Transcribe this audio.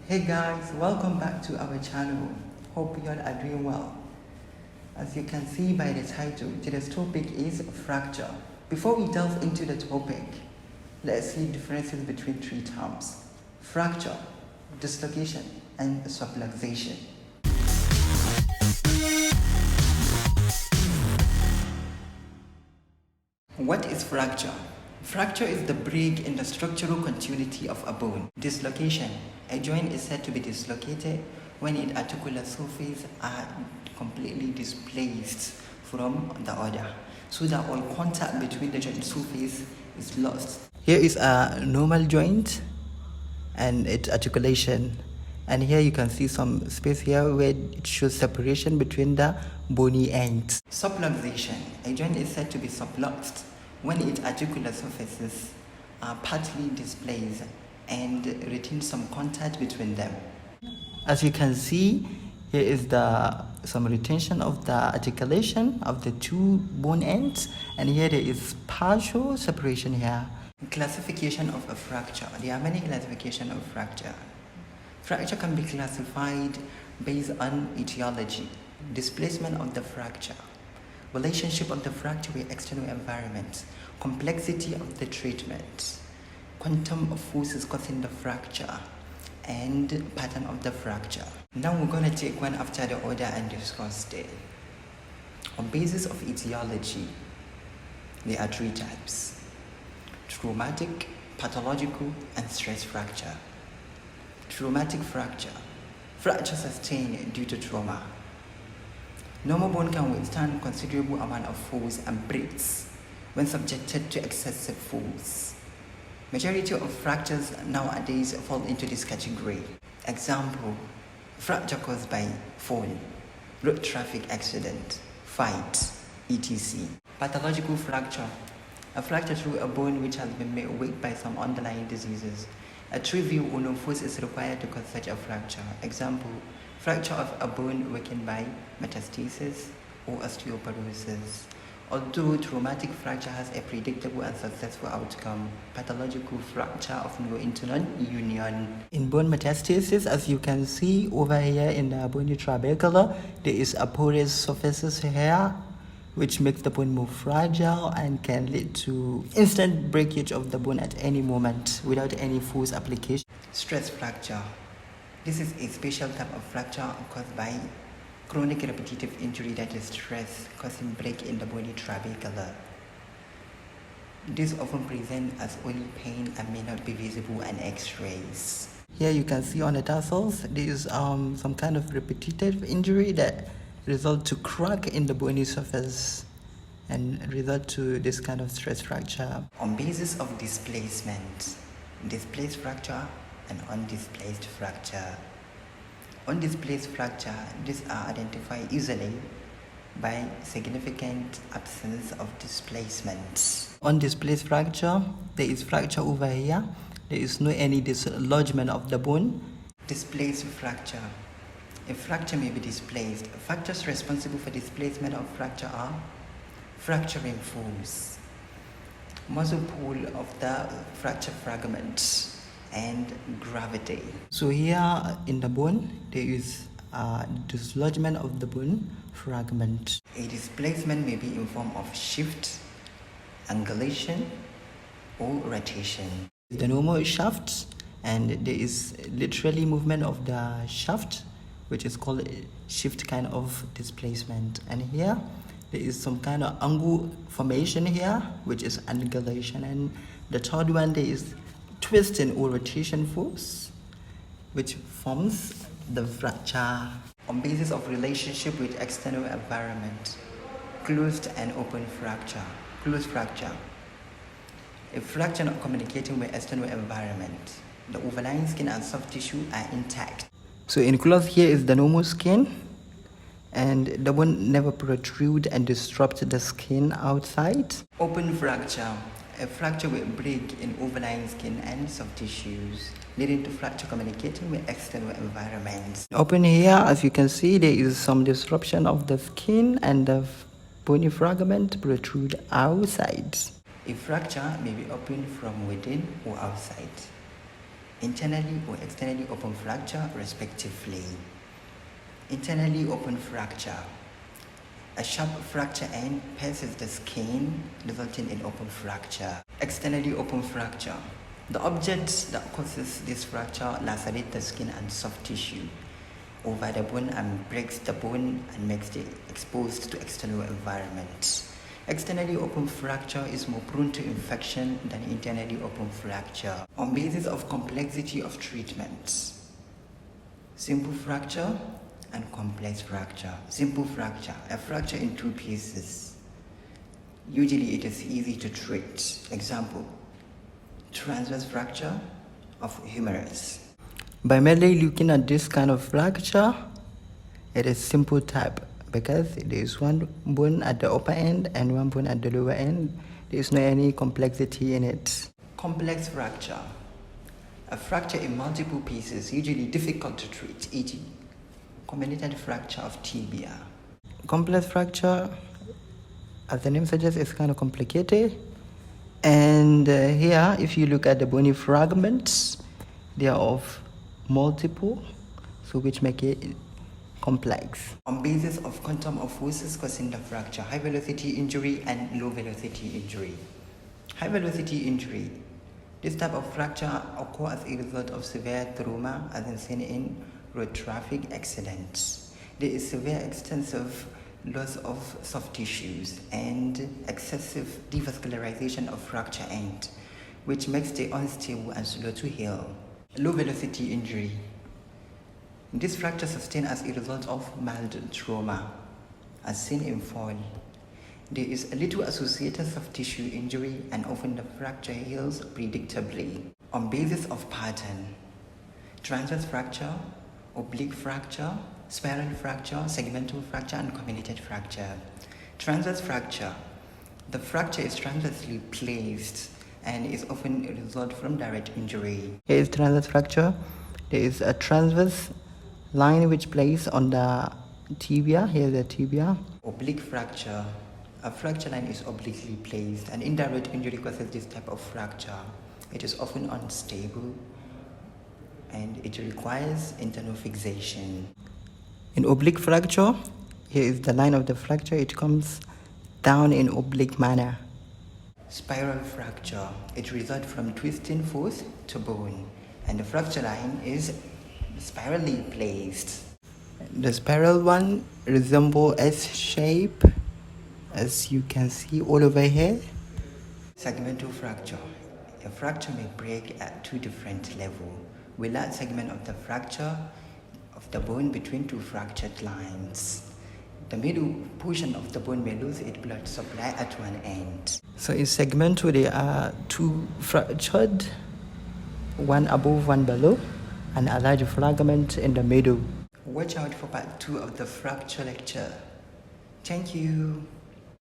Hey guys, welcome back to our channel. Hope you all are doing well. As you can see by the title, today's topic is fracture. Before we delve into the topic, let's see differences between three terms: fracture, dislocation, and subluxation. What is fracture? Fracture is the break in the structural continuity of a bone. Dislocation. A joint is said to be dislocated when its articular surfaces are completely displaced from the other, so that all contact between the joint surface is lost. Here is a normal joint and its articulation. And here you can see some space here where it shows separation between the bony ends. Subluxation. A joint is said to be subluxed when its articular surfaces are partly displaced and retain some contact between them. As you can see, here is some retention of the articulation of the two bone ends, and here there is partial separation here. Classification of a fracture. There are many classifications of fracture. Fracture can be classified based on etiology, displacement of the fracture, relationship of the fracture with external environment, complexity of the treatment, quantum of forces causing the fracture, and pattern of the fracture. Now we're going to take one after the other and discuss it. On basis of etiology, there are three types: traumatic, pathological, and stress fracture. Traumatic fracture. Fracture sustained due to trauma. Normal bone can withstand considerable amount of force and breaks when subjected to excessive force. Majority of fractures nowadays fall into this category. Example: fracture caused by fall, road traffic accident, fight, etc. Pathological fracture. A fracture through a bone which has been made weak by some underlying diseases. A trivial or no force is required to cause such a fracture. Example: fracture of a bone weakened by metastasis or osteoporosis. Although traumatic fracture has a predictable and successful outcome, pathological fracture of neurointestinal union. In bone metastasis, as you can see over here in the bony trabecula, there is a porous surfaces here, which makes the bone more fragile and can lead to instant breakage of the bone at any moment without any force application. Stress fracture. This is a special type of fracture caused by chronic repetitive injury, that is stress, causing break in the bony trabecula. This often presents as only pain and may not be visible on X-rays. Here you can see on the tarsals, there is some kind of repetitive injury that result to crack in the bony surface and result to this kind of stress fracture. On basis of displacement, displaced fracture and undisplaced fracture. Undisplaced fracture, these are identified easily by significant absence of displacement. Undisplaced fracture, there is fracture over here. There is no any dislodgement of the bone. Displaced fracture. A fracture may be displaced. Factors responsible for displacement of fracture are fracturing force, muscle pull of the fracture fragment, and gravity. So here in the bone, there is a dislodgement of the bone fragment. A displacement may be in form of shift, angulation, or rotation. The normal shaft, and there is literally movement of the shaft, which is called a shift kind of displacement. And here there is some kind of angle formation here, which is angulation. And the third one, there is twisting or rotation force, which forms the fracture. On basis of relationship with external environment, closed and open fracture. Closed fracture. A fracture not communicating with external environment. The overlying skin and soft tissue are intact. So in close, here is the normal skin, and the bone never protrude and disrupt the skin outside. Open fracture. A fracture will break in overlying skin and soft tissues, leading to fracture communicating with external environments. Open here, as you can see, there is some disruption of the skin and the bony fragment protrude outside. A fracture may be opened from within or outside. internally or externally open fracture, respectively. Internally open fracture. A sharp fracture end pierces the skin, resulting in open fracture. Externally open fracture. The object that causes this fracture lacerates the skin and soft tissue over the bone and breaks the bone and makes it exposed to external environment. Externally open fracture is more prone to infection than internally open fracture. On basis of complexity of treatment, simple fracture and complex fracture. Simple fracture, a fracture in two pieces. Usually it is easy to treat. Example, transverse fracture of humerus. By merely looking at this kind of fracture, it is simple type because there is one bone at the upper end and one bone at the lower end. There is no any complexity in it. Complex fracture. A fracture in multiple pieces, usually difficult to treat, e.g. comminuted fracture of tibia. Complex fracture, as the name suggests, is kind of complicated. And here, if you look at the bony fragments, they are of multiple, so which make it complex. On basis of quantum of forces causing the fracture, high velocity injury and low velocity injury. High velocity injury. This type of fracture occurs as a result of severe trauma, as seen in road traffic accidents. There is severe extensive loss of soft tissues and excessive devascularization of fracture end, which makes it unstable and slow to heal. Low velocity injury. This fracture sustained as a result of mild trauma, as seen in fall. There is a little associated soft tissue injury and often the fracture heals predictably. On basis of pattern, transverse fracture, oblique fracture, spiral fracture, segmental fracture, and comminuted fracture. Transverse fracture. The fracture is transversely placed and is often a result from direct injury. Here is transverse fracture. There is a transverse line which plays on the tibia. Here is the tibia. Oblique fracture. A fracture line is obliquely placed, and indirect injury causes this type of fracture. It is often unstable and it requires internal fixation. In oblique fracture, here is the line of the fracture. It comes down in oblique manner. Spiral fracture. It results from twisting force to bone, and the fracture line is spirally placed. The spiral one resembles S shape, as you can see all over here. Segmental fracture. A fracture may break at two different levels. Without segment of the fracture of the bone between two fractured lines. The middle portion of the bone may lose its blood supply at one end. So in segmental, there are two fractured, one above, one below, and a large fragment in the middle. Watch out for part 2 of the fracture lecture. Thank you.